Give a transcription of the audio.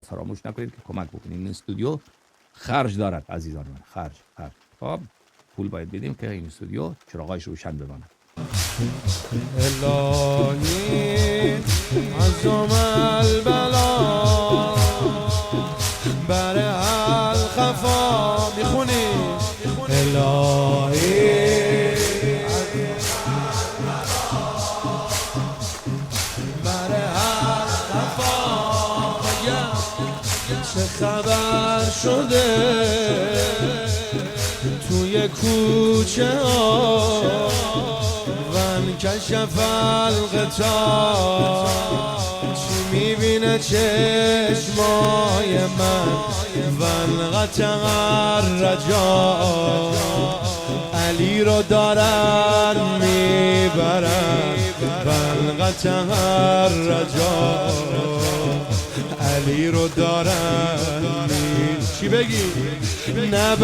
فراموش نکنید که کمک بکنید. این استودیو خرج دارد عزیزان من، خرج. خب پول باید بدیم که این استودیو چراغایش روشن بماند. الهی عظم البلا بر الخفا میخونی الهی بر الخفا چه خبر شده توی کوچه ها کشف الغطا چی میبینه چشمای من ولغت رجا علی رو دارن میبرن ولغت رجا علی رو دارن چی بگی؟ نه